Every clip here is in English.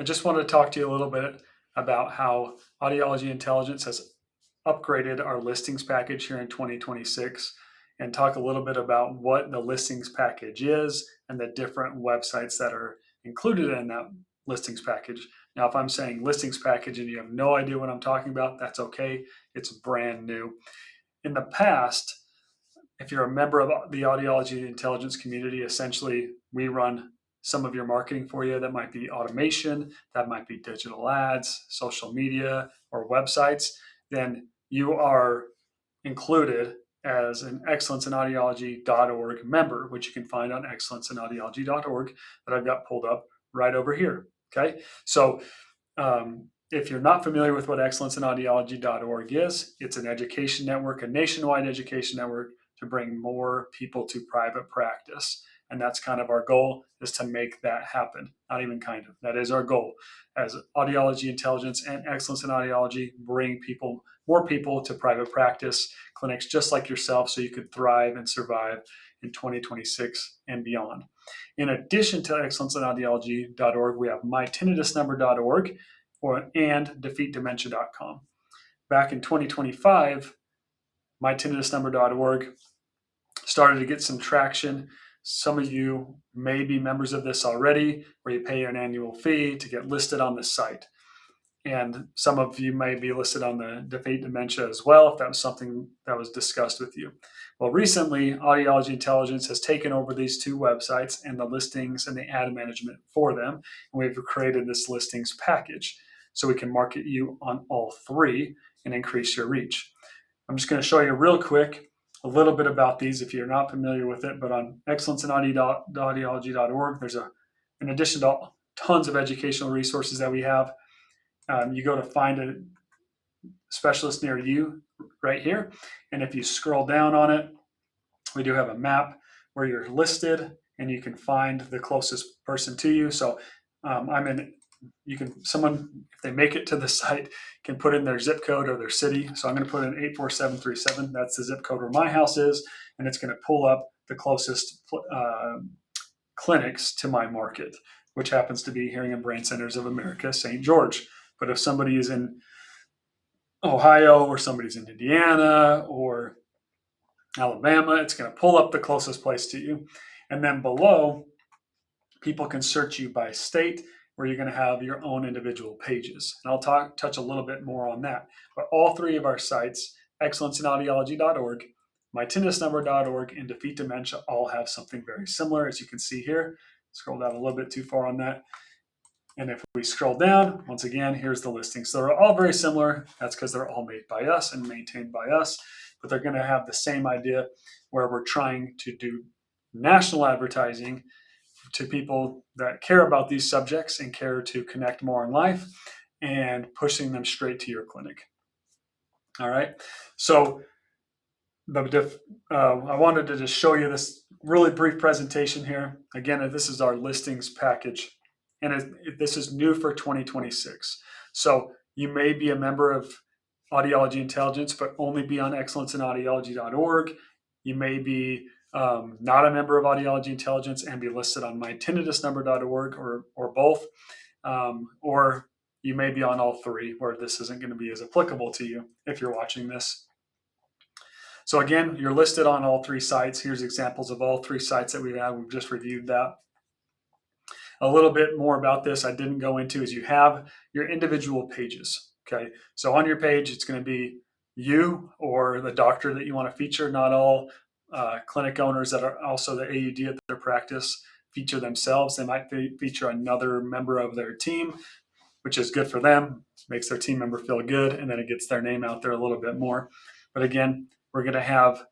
I just wanted to talk to you a little bit about how Audiology Intelligence has upgraded our listings package here in 2026 and talk a little bit about what the listings package is and the different websites that are included in that listings package. Now, if I'm saying listings package and you have no idea what I'm talking about, that's okay. It's brand new. In the past, if you're a member of the Audiology Intelligence community, essentially we run some of your marketing for you. That might be automation, that might be digital ads, social media, or websites. Then you are included as an excellenceinaudiology.org member, which you can find on excellenceinaudiology.org that I've got pulled up right over here. Okay, so if you're not familiar with what excellenceinaudiology.org is, it's an education network, a nationwide education network to bring more people to private practice. And that's kind of our goal, is to make that happen. Not even kind of, that is our goal. As Audiology Intelligence and Excellence in Audiology bring more people to private practice clinics just like yourself, so you could thrive and survive in 2026 and beyond. In addition to excellenceinaudiology.org, we have mytinnitusnumber.org and defeatdementia.com. Back in 2025, mytinnitusnumber.org started to get some traction. Some of you may be members of this already, where you pay an annual fee to get listed on the site. And some of you may be listed on the Defeat Dementia as well, if that was something that was discussed with you. Well, recently, Audiology Intelligence has taken over these two websites and the listings and the ad management for them. And we've created this listings package so we can market you on all three and increase your reach. I'm just going to show you real quick a little bit about these if you're not familiar with it, but on excellenceinaudiology.org, there's in addition to tons of educational resources that we have, you go to find a specialist near you right here. And if you scroll down on it, we do have a map where you're listed and you can find the closest person to you. So someone, if they make it to the site, can put in their zip code or their city. So I'm going to put in 84737. That's the zip code where my house is. And it's going to pull up the closest clinics to my market, which happens to be Hearing and Brain Centers of America, St. George. But if somebody is in Ohio or somebody's in Indiana or Alabama, it's going to pull up the closest place to you. And then below, people can search you by state, where you're going to have your own individual pages. And I'll touch a little bit more on that. But all three of our sites, excellenceinaudiology.org, mytinnitusnumber.org, and Defeat Dementia, all have something very similar, as you can see here. Scroll down a little bit too far on that. And if we scroll down, once again, here's the listings. So they're all very similar. That's because they're all made by us and maintained by us, but they're going to have the same idea, where we're trying to do national advertising to people that care about these subjects and care to connect more in life, and pushing them straight to your clinic. All right. So I wanted to just show you this really brief presentation here. Again, this is our listings package, and this is new for 2026. So you may be a member of Audiology Intelligence, but only be on excellenceinaudiology.org. You may be not a member of Audiology Intelligence and be listed on mytinnitusnumber.org or both. Or you may be on all three, where this isn't going to be as applicable to you if you're watching this. So again, you're listed on all three sites. Here's examples of all three sites that we have. We've just reviewed that. A little bit more about this I didn't go into is you have your individual pages. Okay, so on your page, it's going to be you or the doctor that you want to feature. Not all clinic owners that are also the AUD at their practice feature themselves. They might feature another member of their team, which is good for them, makes their team member feel good, and then it gets their name out there a little bit more. But again, we're going to have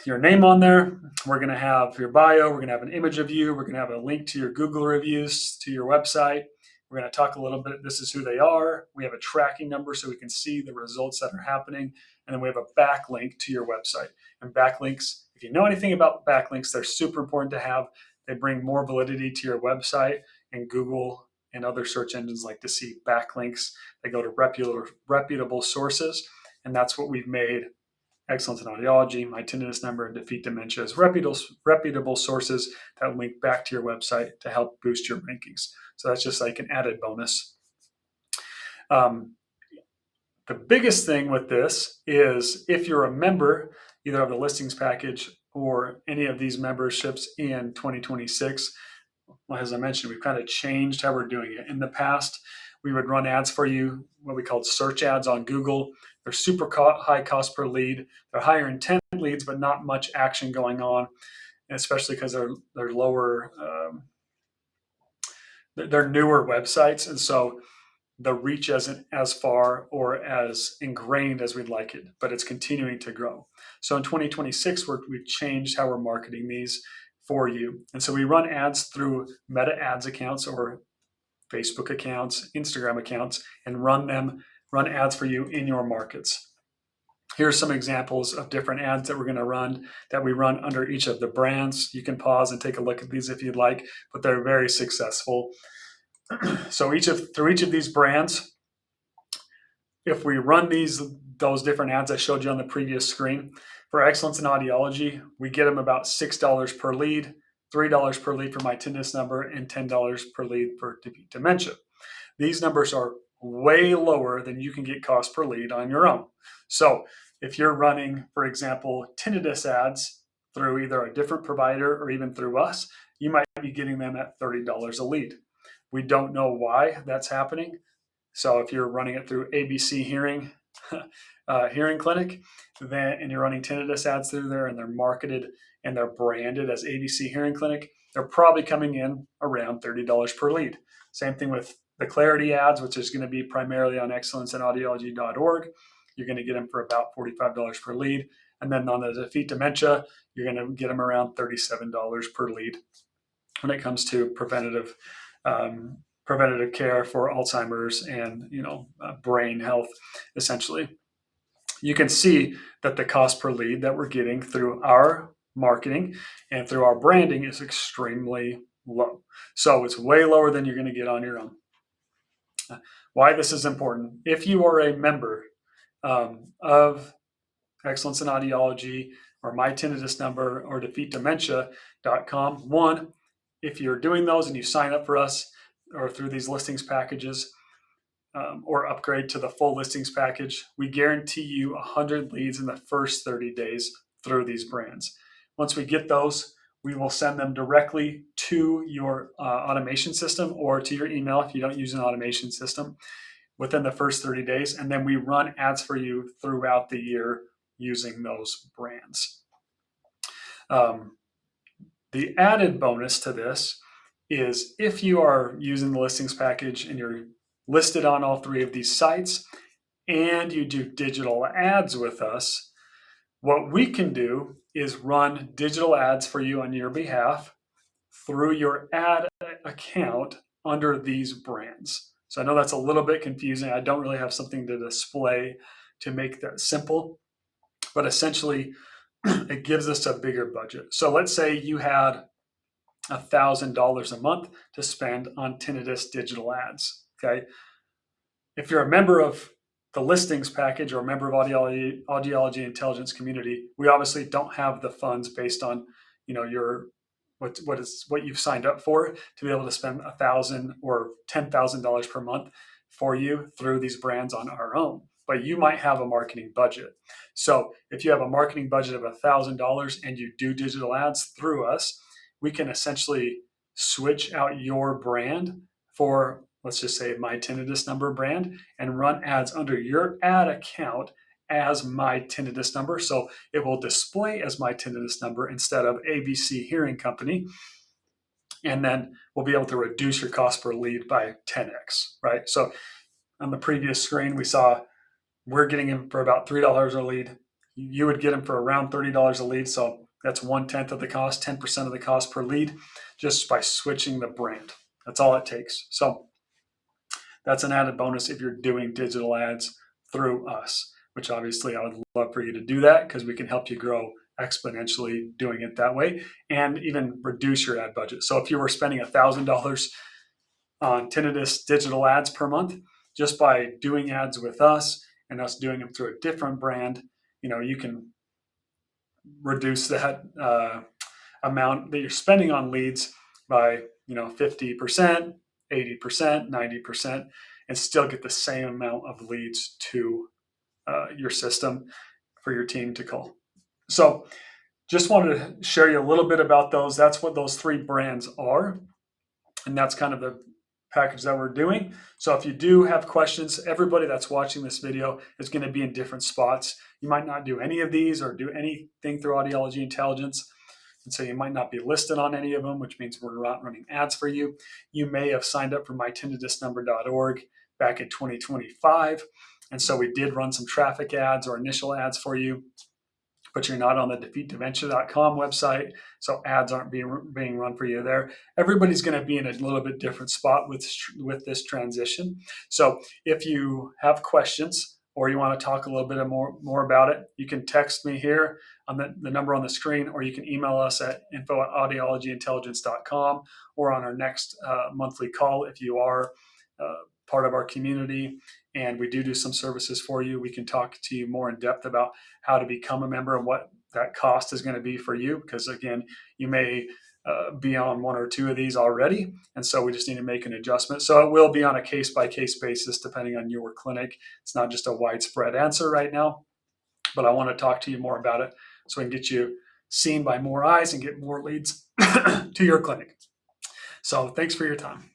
your name on there. We're going to have your bio. We're going to have an image of you. We're going to have a link to your Google reviews, to your website. We're going to talk a little bit, this is who they are. We have a tracking number so we can see the results that are happening. And then we have a backlink to your website. And backlinks, if you know anything about backlinks, they're super important to have. They bring more validity to your website, and Google and other search engines like to see backlinks. They go to reputable sources. And that's what we've made Excellence in Audiology, My Tinnitus Number, and Defeat Dementia as reputable sources that link back to your website to help boost your rankings. So that's just like an added bonus. The biggest thing with this is if you're a member, either of the listings package or any of these memberships in 2026, well, as I mentioned, we've kind of changed how we're doing it. In the past, we would run ads for you, what we called search ads on Google. They're super high cost per lead. They're higher intent leads, but not much action going on, especially because they're lower, they're newer websites. And so the reach isn't as far or as ingrained as we'd like it, but it's continuing to grow. So in 2026, we've changed how we're marketing these for you. And so we run ads through Meta ads accounts or Facebook accounts, Instagram accounts, and run ads for you in your markets. Here's some examples of different ads that we're going to run, that we run under each of the brands. You can pause and take a look at these if you'd like, but they're very successful. So through each of these brands, if we run those different ads I showed you on the previous screen, for Excellence in Audiology, we get them about $6 per lead, $3 per lead for My Tinnitus Number, and $10 per lead for Defeat Dementia. These numbers are way lower than you can get cost per lead on your own. So if you're running, for example, tinnitus ads through either a different provider or even through us, you might be getting them at $30 a lead. We don't know why that's happening. So if you're running it through ABC Hearing Clinic, and you're running tinnitus ads through there, and they're marketed and they're branded as ABC Hearing Clinic, they're probably coming in around $30 per lead. Same thing with the Clarity ads, which is going to be primarily on excellenceandaudiology.org. You're going to get them for about $45 per lead. And then on the Defeat Dementia, you're going to get them around $37 per lead when it comes to preventative care for Alzheimer's and brain health, essentially. You can see that the cost per lead that we're getting through our marketing and through our branding is extremely low. So it's way lower than you're going to get on your own. Why this is important: if you are a member of Excellence in Audiology or My Tinnitus Number or DefeatDementia.com, one, if you're doing those and you sign up for us or through these listings packages, or upgrade to the full listings package, we guarantee you 100 leads in the first 30 days through these brands. Once we get those, we will send them directly to your automation system or to your email if you don't use an automation system within the first 30 days. And then we run ads for you throughout the year using those brands. The added bonus to this is if you are using the listings package and you're listed on all three of these sites and you do digital ads with us, what we can do is run digital ads for you on your behalf through your ad account under these brands. So I know that's a little bit confusing. I don't really have something to display to make that simple, but essentially it gives us a bigger budget. So let's say you had $1,000 a month to spend on tinnitus digital ads. Okay. If you're a member of the listings package or a member of Audiology Intelligence community, we obviously don't have the funds based on, your what you've signed up for to be able to spend $1,000 or $10,000 per month for you through these brands on our own. But you might have a marketing budget. So if you have a marketing budget of $1,000 and you do digital ads through us, we can essentially switch out your brand for, let's just say, My Tinnitus Number brand and run ads under your ad account as My Tinnitus Number. So it will display as My Tinnitus Number instead of ABC Hearing Company. And then we'll be able to reduce your cost per lead by 10x, right? So on the previous screen, we saw we're getting them for about $3 a lead. You would get them for around $30 a lead. So that's 1/10 of the cost, 10% of the cost per lead, just by switching the brand. That's all it takes. So that's an added bonus if you're doing digital ads through us, which obviously I would love for you to do that because we can help you grow exponentially doing it that way and even reduce your ad budget. So if you were spending $1,000 on tinnitus digital ads per month, just by doing ads with us and us doing them through a different brand, you can reduce that amount that you're spending on leads by 50%, 80%, 90%, and still get the same amount of leads to your system for your team to call. So just wanted to share you a little bit about those. That's what those 3 brands are. And that's kind of the package that we're doing. So if you do have questions, everybody that's watching this video is going to be in different spots. You might not do any of these or do anything through Audiology Intelligence. And so you might not be listed on any of them, which means we're not running ads for you. You may have signed up for mytinnitusnumber.org back in 2025. And so we did run some traffic ads or initial ads for you, but you're not on the defeatdementia.com website, so ads aren't being run for you there. Everybody's going to be in a little bit different spot with this transition. So if you have questions or you want to talk a little bit more about it, you can text me here on the number on the screen, or you can email us at info@audiologyintelligence.com, or on our next monthly call if you are part of our community and we do some services for you. We can talk to you more in depth about how to become a member and what that cost is going to be for you, because again, you may be on 1 or 2 of these already, and so we just need to make an adjustment. So it will be on a case-by-case basis depending on your clinic. It's not just a widespread answer right now, but I want to talk to you more about it so we can get you seen by more eyes and get more leads to your clinic. So thanks for your time.